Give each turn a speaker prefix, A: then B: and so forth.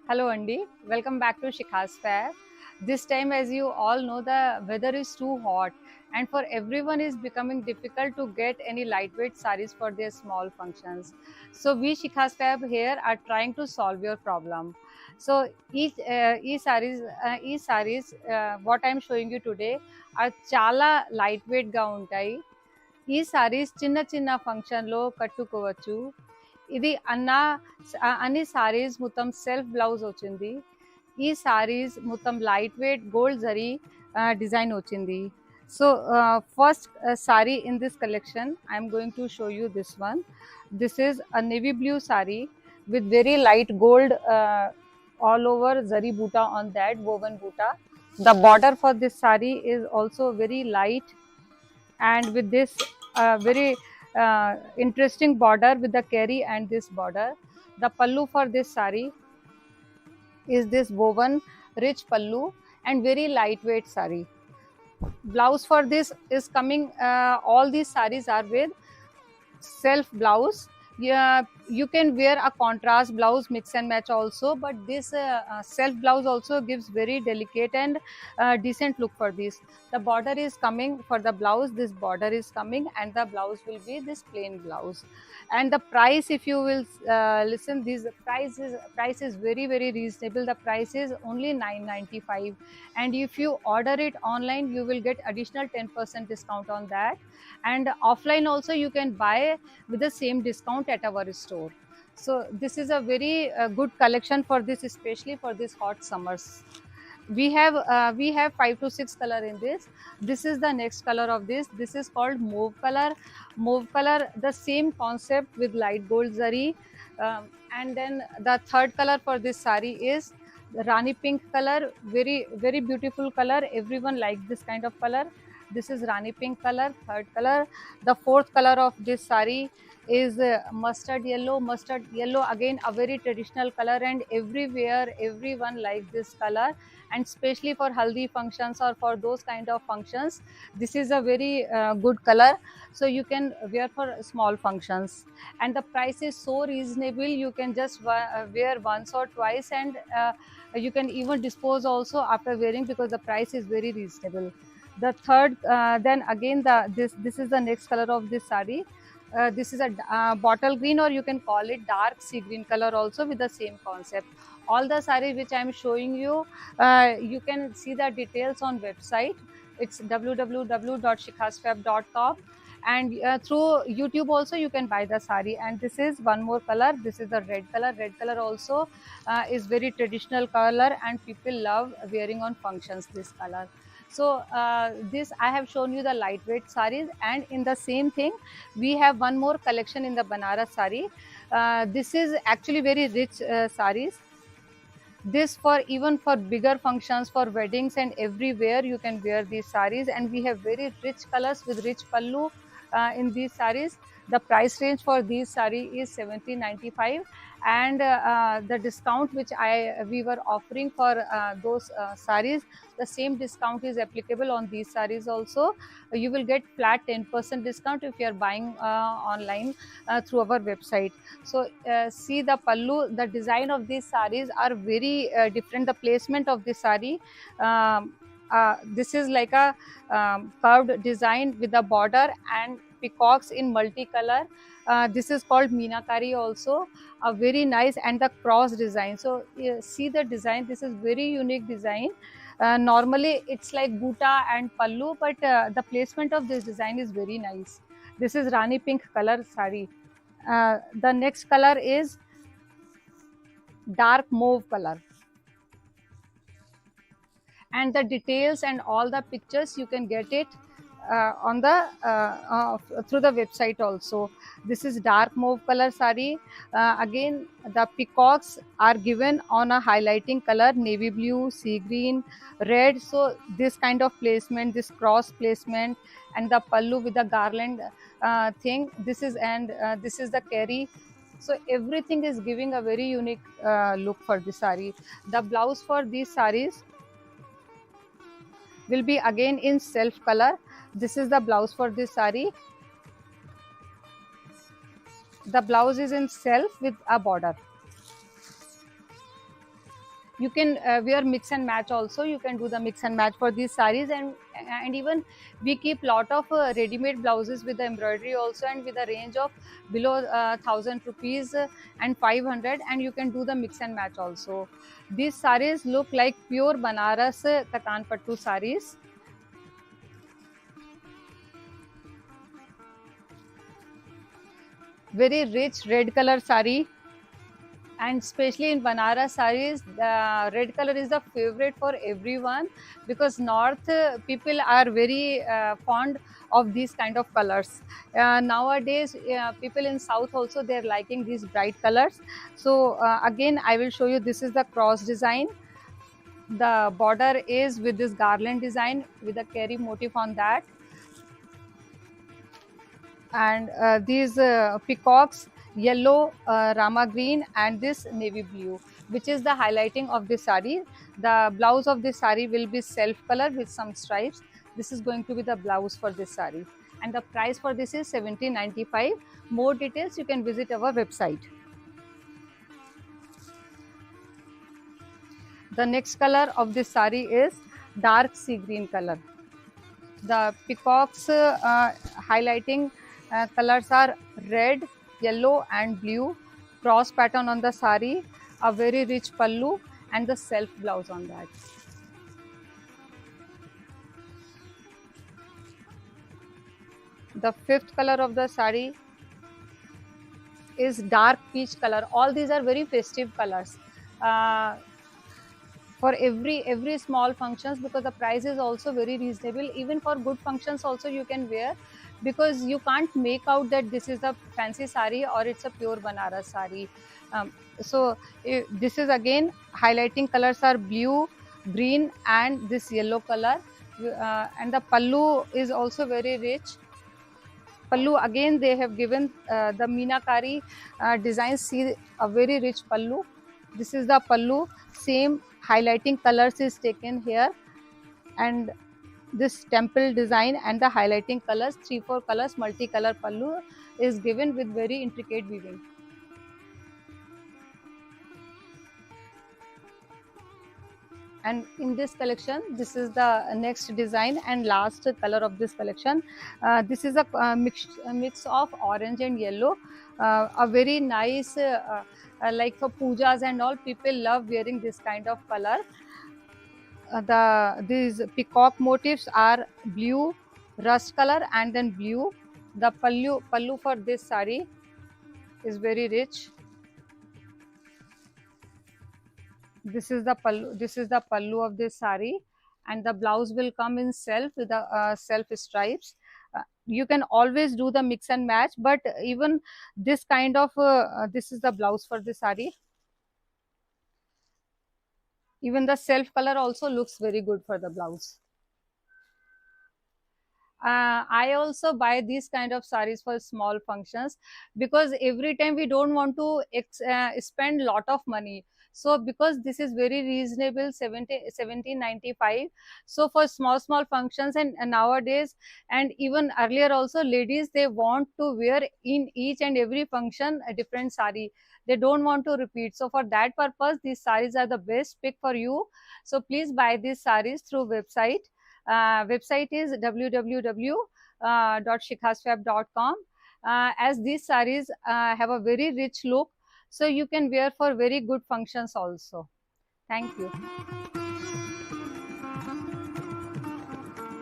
A: Hello Andy, welcome back to Shikha's Fair. This time, as you all know, the weather is too hot and for everyone is becoming difficult to get any lightweight saris for their small functions. So we Shikha's Fair here are trying to solve your problem. So each saris what I am showing you today are chala lightweight ga untai. ఈ సారీస్ చిన్న చిన్న ఫంక్షన్లో కట్టుకోవచ్చు. ఇది అన్ని సారీస్ మొత్తం self blouse వచ్చింది. ఈ సారీస్ మొత్తం light weight gold zari design వచ్చింది. So first sari in this collection I'm going to show you this one. This is a navy blue sari with very light gold all over zari buta on that woven buta. The border for this sari is also very light and with this very interesting border with the keri and this border. The pallu for this sari is this woven rich pallu and very lightweight sari. Blouse for this is coming, all these saris are with self blouse. Yeah, you can wear a contrast blouse mix and match also, but this self blouse also gives very delicate and decent look for this. The border is coming for the blouse, this border is coming and the blouse will be this plain blouse. And the price, if you will listen, this price is very reasonable. The price is only 995, and if you order it online you will get additional 10% discount on that, and offline also you can buy with the same discount at our store. So this is a very good collection for this, especially for this hot summers. We have 5 to 6 color in this. This is the next color of this. This is called mauve color. Mauve color, the same concept with light gold zari. And then the third color for this sari is Rani pink color. Very beautiful color. Everyone likes this kind of color. This is Rani pink color, third color. The fourth color of this sari is mustard yellow. Mustard yellow, again a very traditional color, and everywhere everyone likes this color, and especially for haldi functions or for those kind of functions, this is a very good color. So you can wear for small functions, and the price is so reasonable. You can just wear once or twice, and you can even dispose also after wearing, because the price is very reasonable. The third, then again this is the next color of this sari. This is a bottle green, or you can call it dark sea green color also, with the same concept. All the saris which I am showing you, you can see the details on website. It's www.shikhasfab.com, and through YouTube also you can buy the sari. And this is one more color. This is the red color. Red color also is very traditional color, and people love wearing on functions this color. So this I have shown you the lightweight saris, and in the same thing we have one more collection in the Banaras sari. This is actually very rich saris. This for even for bigger functions, for weddings and everywhere you can wear these saris, and we have very rich colors with rich pallu in these saris. The price range for these sari is 1795, and the discount which we were offering for those saris, the same discount is applicable on these saris also. You will get flat 10% discount if you are buying online through our website. So see the pallu, the design of these saris are very different. The placement of this sari, this is like a curved design with a border and peacocks in multicolor. This is called meenakari also, a very nice, and the cross design. So see the design, this is very unique design. Normally it's like buta and pallu, but the placement of this design is very nice. This is Rani pink color sari. The next color is dark mauve color, and the details and all the pictures you can get it on the through the website also. This is dark mauve color sari. Again the peacocks are given on a highlighting color, navy blue, sea green, red. So this kind of placement, this cross placement, and the pallu with the garland thing, this is, and this is the keri. So everything is giving a very unique look for the sari. The blouse for these saris will be again in self color. This is the blouse for this sari. The blouse is in self with a border. You can wear mix and match also. You can do the mix and match for these sarees, and even we keep lot of ready-made blouses with the embroidery also, and with a range of below 1000 rupees and 500, and you can do the mix and match also. These sarees look like pure Banaras katan pattu sarees. Very rich red color saree, and especially in Banaras sarees, the red color is the favorite for everyone, because north people are very fond of these kind of colors. Nowadays people in south also, they're liking these bright colors. So again I will show you, this is the cross design. The border is with this garland design with a Keri motif on that, and these peacocks, yellow, rama green, and this navy blue, which is the highlighting of this sari. The blouse of this sari will be self color with some stripes. This is going to be the blouse for this sari, and the price for this is 1795. More details you can visit our website. The next color of this sari is dark sea green color. The peacocks highlighting colors are red, yellow, and blue. Cross pattern on the sari, a very rich pallu, and the self blouse on that. The fifth color of the sari is dark peach color. All these are very festive colors. For every small functions, because the price is also very reasonable. Even for good functions also you can wear, because you can't make out that this is a fancy sari or it's a pure Banaras sari. So this is again highlighting colors are blue, green, and this yellow color, and the pallu is also very rich. Pallu again they have given the meenakari design. See, a very rich pallu. This is the pallu. Same highlighting colors is taken here, and this temple design and the highlighting colors, 3-4 colors, multicolor pallu is given with very intricate weaving. And in this collection, this is the next design and last color of this collection. This is a mix of orange and yellow, a very nice like for pujas and all, people love wearing this kind of color. These peacock motifs are blue, rust color, and then blue. The pallu for this sari is very rich. This is the pallu. This is the pallu of this sari, and the blouse will come in self with the self stripes. You can always do the mix and match, but even this kind of this is the blouse for this sari. Even the self color also looks very good for the blouse. I also buy these kind of saris for small functions, because every time we don't want to spend lot of money. So because this is very reasonable, 1795. So for small functions, and nowadays and even earlier also, ladies, they want to wear in each and every function a different sari. They don't want to repeat. So for that purpose, these saris are the best pick for you. So please buy these saris through website. Website is www.shikhasfab.com. As these saris have a very rich look, so you can wear for very good functions also. Thank you.